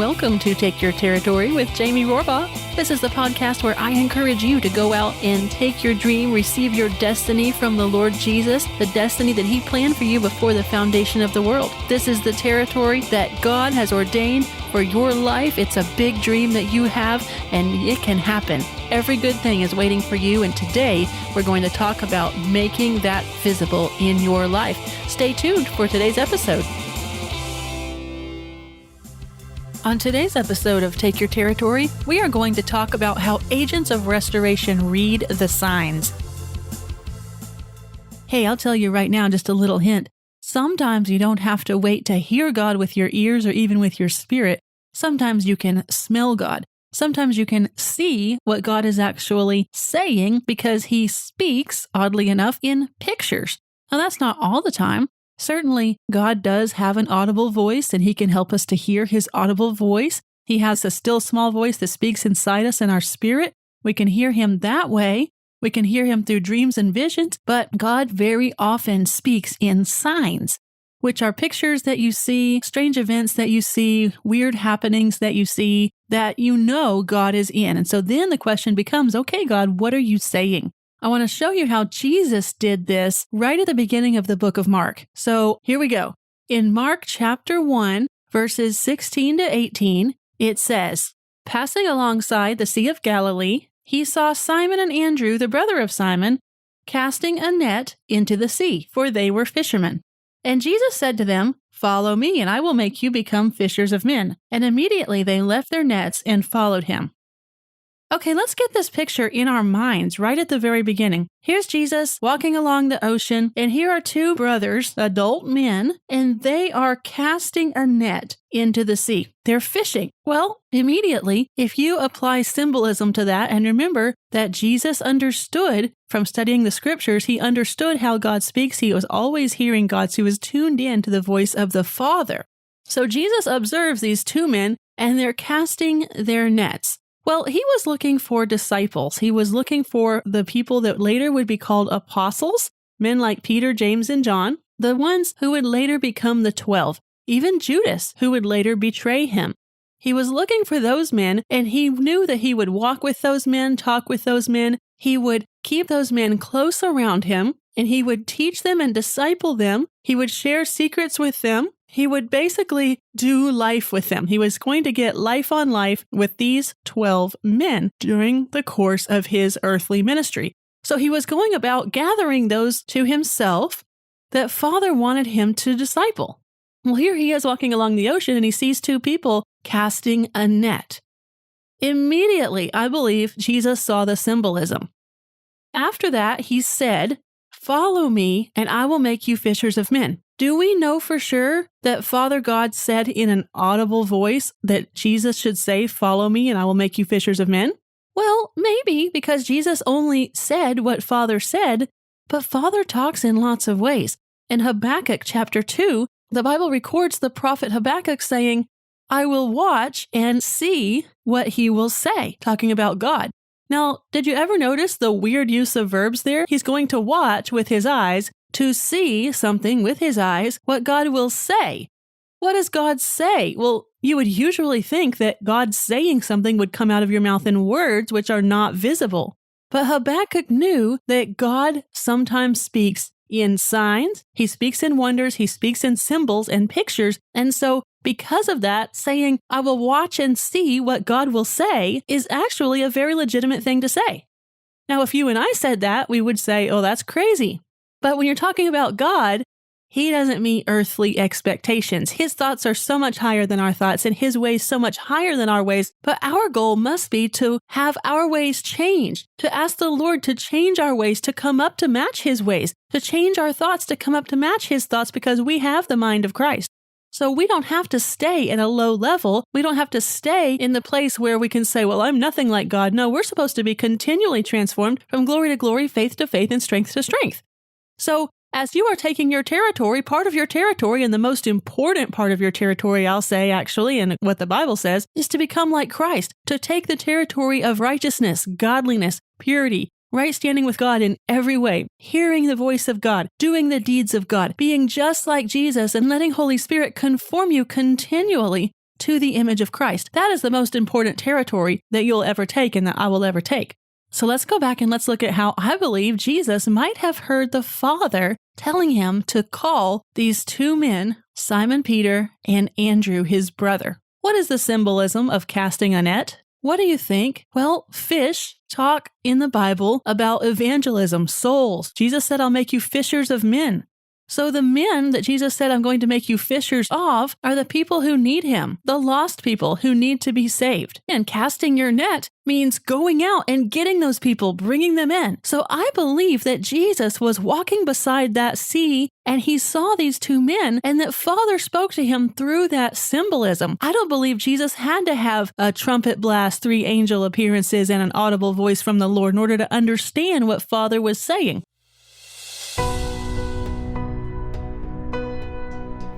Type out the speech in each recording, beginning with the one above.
welcome to Take Your Territory with Jamie Rohrbaugh. This is the podcast where I encourage you to go out and take your dream, receive your destiny from the Lord Jesus, the destiny that He planned for you before the foundation of the world. This is the territory that God has ordained for your life. It's a big dream that you have, and it can happen. Every good thing is waiting for you, and today we're going to talk about making that visible in your life. Stay tuned for today's episode. On today's episode of Take Your Territory, we are going to talk about how agents of restoration read the signs. Hey, I'll tell you right now, just a little hint. Sometimes you don't have to wait to hear God with your ears or even with your spirit. Sometimes you can smell God. Sometimes you can see what God is actually saying because He speaks, oddly enough, in pictures. Now, that's not all the time. Certainly, God does have an audible voice, and He can help us to hear His audible voice. He has a still small voice that speaks inside us in our spirit. We can hear Him that way. We can hear Him through dreams and visions, but God very often speaks in signs, which are pictures that you see, strange events that you see, weird happenings that you see, that you know God is in. And so then the question becomes, okay, God, what are you saying? I want to show you how Jesus did this right at the beginning of the book of Mark. So here we go. In Mark chapter 1, verses 16 to 18, it says, "Passing alongside the Sea of Galilee, He saw Simon and Andrew, the brother of Simon, casting a net into the sea, for they were fishermen. And Jesus said to them, 'Follow me, and I will make you become fishers of men.' And immediately they left their nets and followed Him." Okay, let's get this picture in our minds right at the very beginning. Here's Jesus walking along the ocean, and here are two brothers, adult men, and they are casting a net into the sea. They're fishing. Well, immediately, if you apply symbolism to that, and remember that Jesus understood from studying the scriptures, He understood how God speaks. He was always hearing God, so He was tuned in to the voice of the Father. So Jesus observes these two men, and they're casting their nets. Well, He was looking for disciples. He was looking for the people that later would be called apostles, men like Peter, James, and John, the ones who would later become the 12, even Judas, who would later betray Him. He was looking for those men, and He knew that He would walk with those men, talk with those men. He would keep those men close around Him, and He would teach them and disciple them. He would share secrets with them. He would basically do life with them. He was going to get life on life with these 12 men during the course of His earthly ministry. So He was going about gathering those to Himself that Father wanted Him to disciple. Well, here He is walking along the ocean, and He sees two people casting a net. Immediately, I believe Jesus saw the symbolism. After that, He said, "Follow me, and I will make you fishers of men." Do we know for sure that Father God said in an audible voice that Jesus should say, "Follow me, and I will make you fishers of men"? Well, maybe, because Jesus only said what Father said, but Father talks in lots of ways. In Habakkuk chapter 2, the Bible records the prophet Habakkuk saying, "I will watch and see what he will say," talking about God. Now, did you ever notice the weird use of verbs there? He's going to watch with his eyes, to see something with his eyes, what God will say. What does God say? Well, you would usually think that God saying something would come out of your mouth in words which are not visible. But Habakkuk knew that God sometimes speaks in signs, He speaks in wonders, He speaks in symbols and pictures, and so because of that, saying, "I will watch and see what God will say," is actually a very legitimate thing to say. Now, if you and I said that, we would say, "Oh, that's crazy." But when you're talking about God, He doesn't meet earthly expectations. His thoughts are so much higher than our thoughts, and His ways so much higher than our ways. But our goal must be to have our ways changed, to ask the Lord to change our ways, to come up to match His ways, to change our thoughts to come up to match His thoughts, because we have the mind of Christ. So we don't have to stay at a low level. We don't have to stay in the place where we can say, "Well, I'm nothing like God." No, we're supposed to be continually transformed from glory to glory, faith to faith, and strength to strength. So as you are taking your territory, part of your territory, and the most important part of your territory, I'll say actually, and what the Bible says, is to become like Christ, to take the territory of righteousness, godliness, purity, right standing with God in every way, hearing the voice of God, doing the deeds of God, being just like Jesus, and letting Holy Spirit conform you continually to the image of Christ. That is the most important territory that you'll ever take and that I will ever take. So let's go back and let's look at how I believe Jesus might have heard the Father telling him to call these two men, Simon Peter and Andrew, his brother. What is the symbolism of casting a net? What do you think? Well, fish talk in the Bible about evangelism, souls. Jesus said, I'll make you fishers of men. So the men that Jesus said, I'm going to make you fishers of, are the people who need him, the lost people who need to be saved. And casting your net means going out and getting those people, bringing them in. So I believe that Jesus was walking beside that sea and he saw these two men and that Father spoke to him through that symbolism. I don't believe Jesus had to have a trumpet blast, 3 angel appearances, and an audible voice from the Lord in order to understand what Father was saying.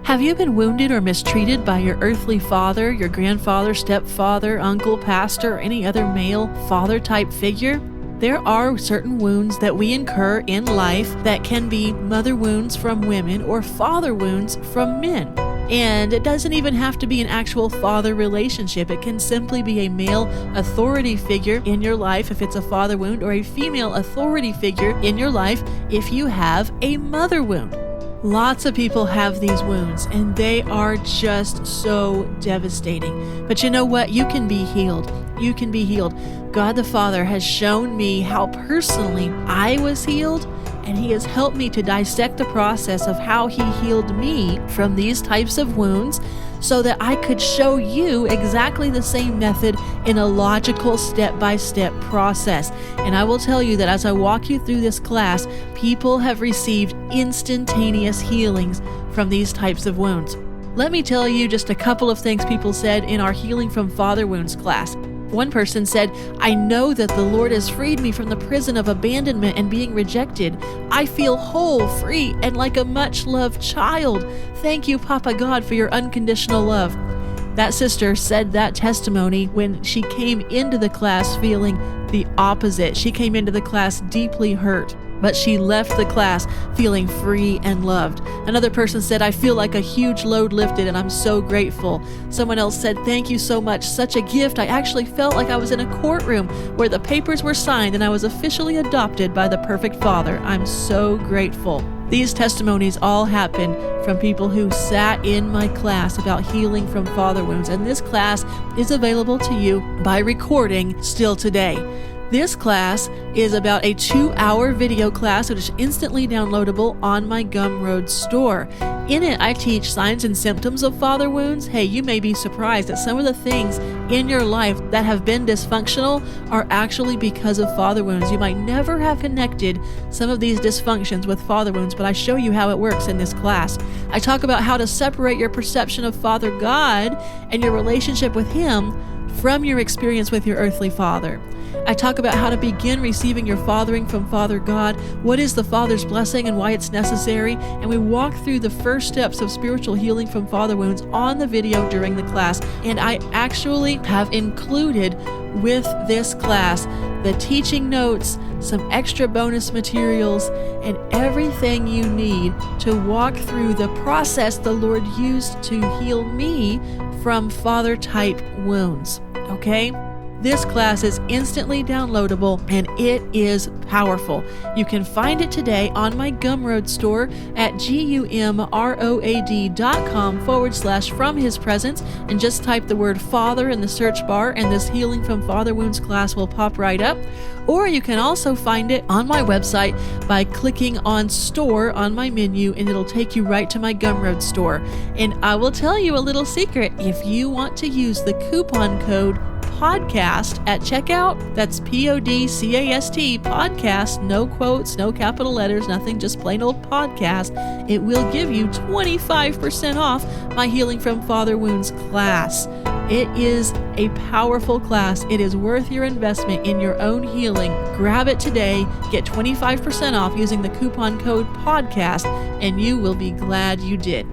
Have you been wounded or mistreated by your earthly father, your grandfather, stepfather, uncle, pastor, or any other male father-type figure? There are certain wounds that we incur in life that can be mother wounds from women or father wounds from men. And it doesn't even have to be an actual father relationship. It can simply be a male authority figure in your life if it's a father wound, or a female authority figure in your life if you have a mother wound. Lots of people have these wounds, and they are just so devastating. But you know what? You can be healed. You can be healed. God the Father has shown me how personally I was healed, and He has helped me to dissect the process of how He healed me from these types of wounds, so that I could show you exactly the same method in a logical step-by-step process. And I will tell you that as I walk you through this class, people have received instantaneous healings from these types of wounds. Let me tell you just a couple of things people said in our Healing from Father Wounds class. One person said, I know that the Lord has freed me from the prison of abandonment and being rejected. I feel whole, free, and like a much-loved child. Thank you, Papa God, for your unconditional love. That sister said that testimony when she came into the class feeling the opposite. She came into the class deeply hurt, but she left the class feeling free and loved. Another person said, I feel like a huge load lifted and I'm so grateful. Someone else said, thank you so much, such a gift. I actually felt like I was in a courtroom where the papers were signed and I was officially adopted by the perfect Father. I'm so grateful. These testimonies all happened from people who sat in my class about healing from father wounds, and this class is available to you by recording still today. This class is about a 2-hour video class that is instantly downloadable on my Gumroad store. In it, I teach signs and symptoms of father wounds. Hey, you may be surprised that some of the things in your life that have been dysfunctional are actually because of father wounds. You might never have connected some of these dysfunctions with father wounds, but I show you how it works in this class. I talk about how to separate your perception of Father God and your relationship with Him from your experience with your earthly father. I talk about how to begin receiving your fathering from Father God, what is the Father's blessing and why it's necessary, and we walk through the first steps of spiritual healing from father wounds on the video during the class. And I actually have included with this class the teaching notes, some extra bonus materials, and everything you need to walk through the process the Lord used to heal me from father-type wounds. Okay? This class is instantly downloadable and it is powerful. You can find it today on my Gumroad store at gumroad.com/from his presence, and just type the word Father in the search bar and this Healing from Father Wounds class will pop right up. Or you can also find it on my website by clicking on Store on my menu, and it'll take you right to my Gumroad store. And I will tell you a little secret. If you want to use the coupon code podcast at checkout, that's PODCAST, podcast, no quotes, no capital letters, nothing, just plain old podcast, it will give you 25% off my Healing from Father Wounds class. It is a powerful class. It is worth your investment in your own healing. Grab it today, get 25% off using the coupon code podcast, and you will be glad you did.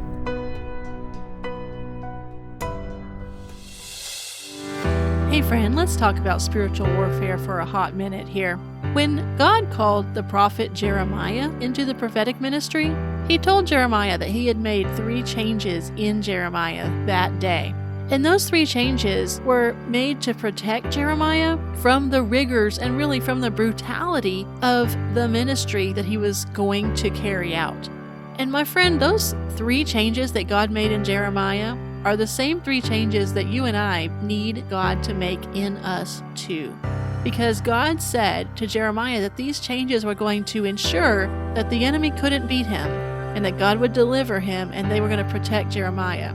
Hey friend, let's talk about spiritual warfare for a hot minute here. When God called the prophet Jeremiah into the prophetic ministry, He told Jeremiah that He had made 3 changes in Jeremiah that day. And those 3 changes were made to protect Jeremiah from the rigors and really from the brutality of the ministry that he was going to carry out. And my friend, those 3 changes that God made in Jeremiah are the same 3 changes that you and I need God to make in us too. Because God said to Jeremiah that these changes were going to ensure that the enemy couldn't beat him and that God would deliver him and they were going to protect Jeremiah.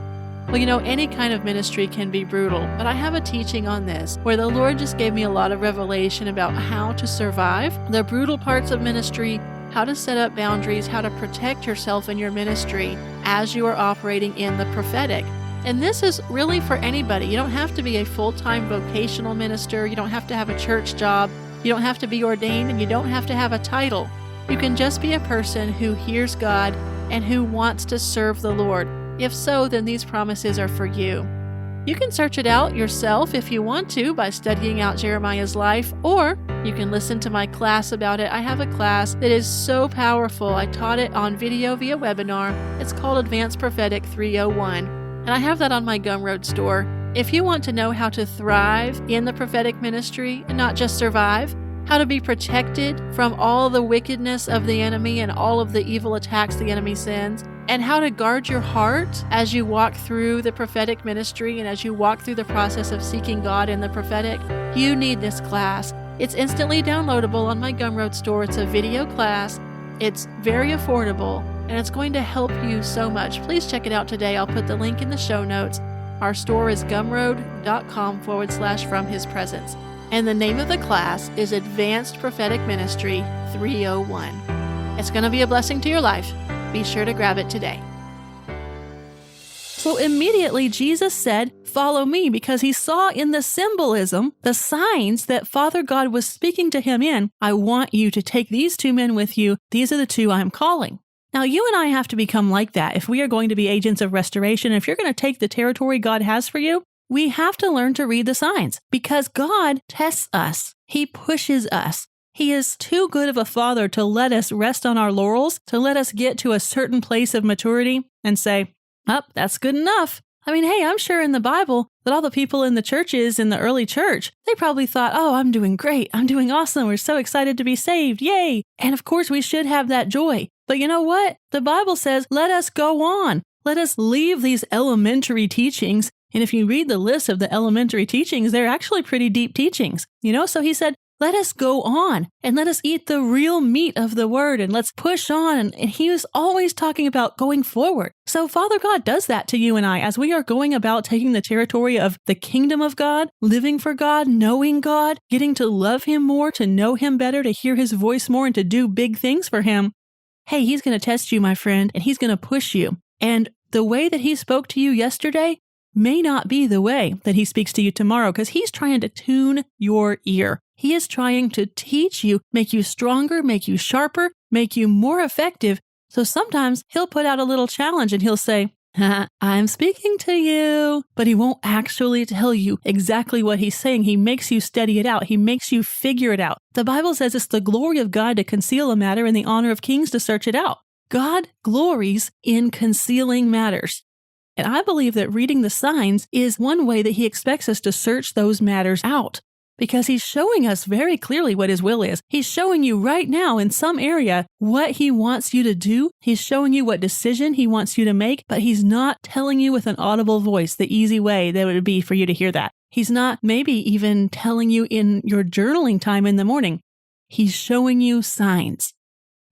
Well, any kind of ministry can be brutal, but I have a teaching on this where the Lord just gave me a lot of revelation about how to survive the brutal parts of ministry, how to set up boundaries, how to protect yourself in your ministry as you are operating in the prophetic. And this is really for anybody. You don't have to be a full-time vocational minister. You don't have to have a church job. You don't have to be ordained, and you don't have to have a title. You can just be a person who hears God and who wants to serve the Lord. If so, then these promises are for you. You can search it out yourself if you want to by studying out Jeremiah's life, or you can listen to my class about it. I have a class that is so powerful. I taught it on video via webinar. It's called Advanced Prophetic 301, and I have that on my Gumroad store. If you want to know how to thrive in the prophetic ministry and not just survive, how to be protected from all the wickedness of the enemy and all of the evil attacks the enemy sends, and how to guard your heart as you walk through the prophetic ministry and as you walk through the process of seeking God in the prophetic, you need this class. It's instantly downloadable on my Gumroad store. It's a video class. It's very affordable, and it's going to help you so much. Please check it out today. I'll put the link in the show notes. Our store is gumroad.com/from his presence. And the name of the class is Advanced Prophetic Ministry 301. It's going to be a blessing to your life. Be sure to grab it today. So immediately Jesus said, "Follow me," because he saw in the symbolism, the signs that Father God was speaking to him in. I want you to take these 2 men with you. These are the 2 I'm calling. Now, you and I have to become like that if we are going to be agents of restoration. If you're going to take the territory God has for you, we have to learn to read the signs because God tests us. He pushes us. He is too good of a father to let us rest on our laurels, to let us get to a certain place of maturity and say, that's good enough. I mean, hey, I'm sure in the Bible that all the people in the churches in the early church, they probably thought, I'm doing great. I'm doing awesome. We're so excited to be saved. Yay. And of course, we should have that joy. But you know what? The Bible says, let us go on. Let us leave these elementary teachings. And if you read the list of the elementary teachings, they're actually pretty deep teachings. So he said, let us go on and let us eat the real meat of the word and let's push on. And he was always talking about going forward. So Father God does that to you and I as we are going about taking the territory of the kingdom of God, living for God, knowing God, getting to love him more, to know him better, to hear his voice more, and to do big things for him. Hey, he's going to test you, my friend, and he's going to push you. And the way that he spoke to you yesterday may not be the way that he speaks to you tomorrow because he's trying to tune your ear. He is trying to teach you, make you stronger, make you sharper, make you more effective. So sometimes he'll put out a little challenge and he'll say, I'm speaking to you, but he won't actually tell you exactly what he's saying. He makes you study it out. He makes you figure it out. The Bible says it's the glory of God to conceal a matter and the honor of kings to search it out. God glories in concealing matters. And I believe that reading the signs is one way that he expects us to search those matters out. Because he's showing us very clearly what his will is. He's showing you right now in some area what he wants you to do. He's showing you what decision he wants you to make, but he's not telling you with an audible voice the easy way that it would be for you to hear that. He's not maybe even telling you in your journaling time in the morning. He's showing you signs.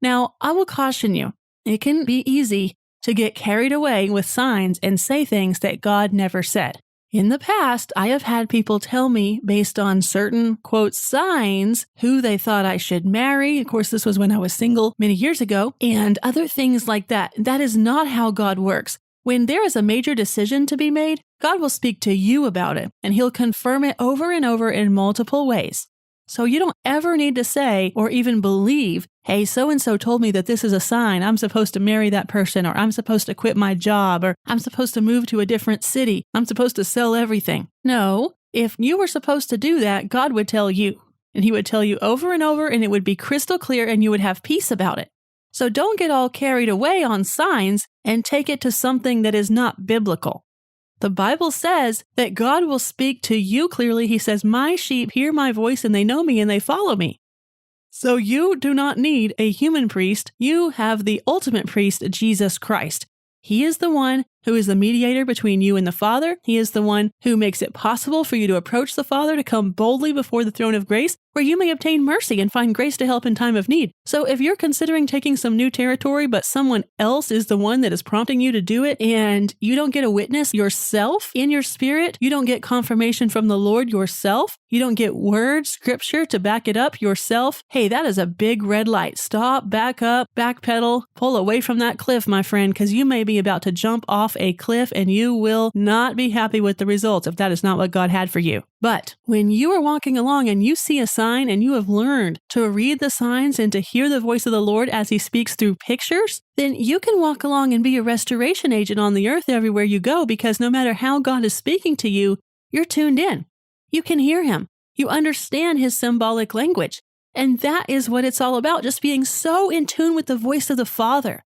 Now, I will caution you, it can be easy to get carried away with signs and say things that God never said. In the past, I have had people tell me based on certain, quote, signs, who they thought I should marry. Of course, this was when I was single many years ago, and other things like that. That is not how God works. When there is a major decision to be made, God will speak to you about it, and he'll confirm it over and over in multiple ways. So you don't ever need to say or even believe, hey, so-and-so told me that this is a sign I'm supposed to marry that person, or I'm supposed to quit my job, or I'm supposed to move to a different city. I'm supposed to sell everything. No, if you were supposed to do that, God would tell you, and he would tell you over and over, and it would be crystal clear, and you would have peace about it. So don't get all carried away on signs and take it to something that is not biblical. The Bible says that God will speak to you clearly. He says, my sheep hear my voice and they know me and they follow me. So you do not need a human priest. You have the ultimate priest, Jesus Christ. He is the one who is the mediator between you and the Father. He is the one who makes it possible for you to approach the Father, to come boldly before the throne of grace, where you may obtain mercy and find grace to help in time of need. So if you're considering taking some new territory, but someone else is the one that is prompting you to do it, and you don't get a witness yourself in your spirit, you don't get confirmation from the Lord yourself, you don't get word, scripture to back it up yourself, hey, that is a big red light. Stop, back up, backpedal, pull away from that cliff, my friend, because you may be about to jump off a cliff and you will not be happy with the results if that is not what God had for you. But when you are walking along and you see a sign and you have learned to read the signs and to hear the voice of the Lord as he speaks through pictures, then you can walk along and be a restoration agent on the earth everywhere you go, because no matter how God is speaking to you, you're tuned in. You can hear him. You understand his symbolic language. And that is what it's all about, just being so in tune with the voice of the Father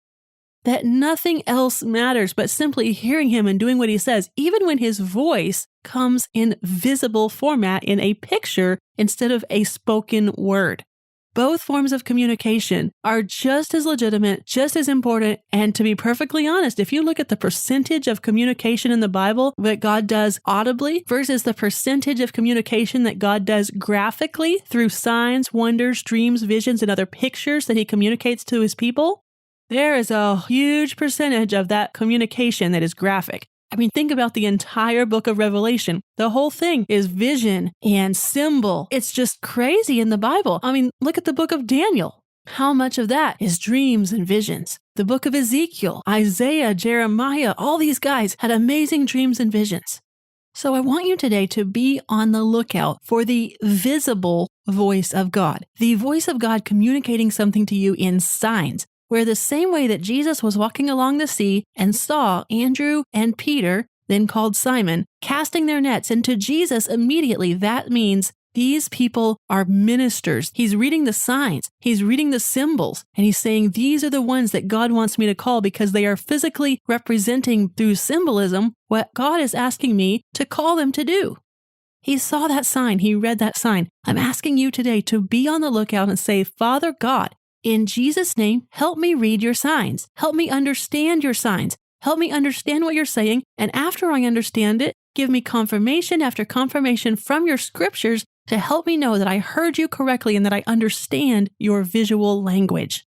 that nothing else matters but simply hearing him and doing what he says, even when his voice comes in visible format in a picture instead of a spoken word. Both forms of communication are just as legitimate, just as important, and to be perfectly honest, if you look at the percentage of communication in the Bible that God does audibly versus the percentage of communication that God does graphically through signs, wonders, dreams, visions, and other pictures that he communicates to his people, there is a huge percentage of that communication that is graphic. I mean, think about the entire book of Revelation. The whole thing is vision and symbol. It's just crazy in the Bible. I mean, look at the book of Daniel. How much of that is dreams and visions? The book of Ezekiel, Isaiah, Jeremiah, all these guys had amazing dreams and visions. So I want you today to be on the lookout for the visible voice of God, the voice of God communicating something to you in signs, where the same way that Jesus was walking along the sea and saw Andrew and Peter, then called Simon, casting their nets, and to Jesus immediately that means these people are ministers. He's reading the signs, he's reading the symbols, and he's saying these are the ones that God wants me to call because they are physically representing through symbolism what God is asking me to call them to do. He saw that sign, he read that sign. I'm asking you today to be on the lookout and say, Father God, in Jesus' name, help me read your signs. Help me understand your signs. Help me understand what you're saying. And after I understand it, give me confirmation after confirmation from your scriptures to help me know that I heard you correctly and that I understand your visual language.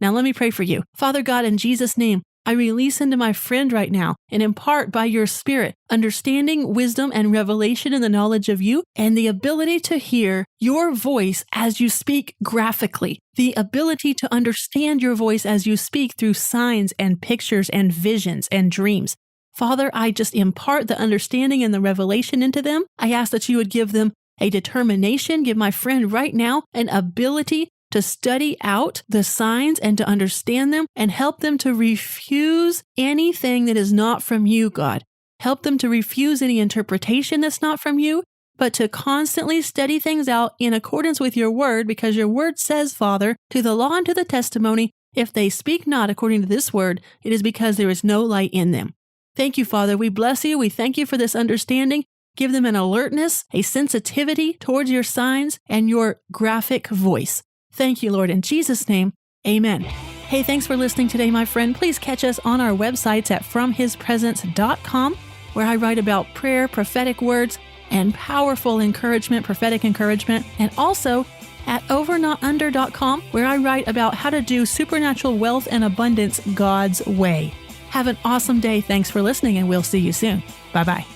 Now let me pray for you. Father God, in Jesus' name, I release into my friend right now and impart by your Spirit understanding, wisdom, and revelation in the knowledge of you and the ability to hear your voice as you speak graphically, the ability to understand your voice as you speak through signs and pictures and visions and dreams. Father, I just impart the understanding and the revelation into them. I ask that you would give them a determination, give my friend right now an ability to study out the signs and to understand them and help them to refuse anything that is not from you, God. Help them to refuse any interpretation that's not from you, but to constantly study things out in accordance with your word, because your word says, Father, to the law and to the testimony, if they speak not according to this word, it is because there is no light in them. Thank you, Father. We bless you. We thank you for this understanding. Give them an alertness, a sensitivity towards your signs and your graphic voice. Thank you, Lord. In Jesus' name, amen. Hey, thanks for listening today, my friend. Please catch us on our websites at FromHisPresence.com, where I write about prayer, prophetic words, and powerful encouragement, prophetic encouragement, and also at overnotunder.com, where I write about how to do supernatural wealth and abundance God's way. Have an awesome day. Thanks for listening, and we'll see you soon. Bye-bye.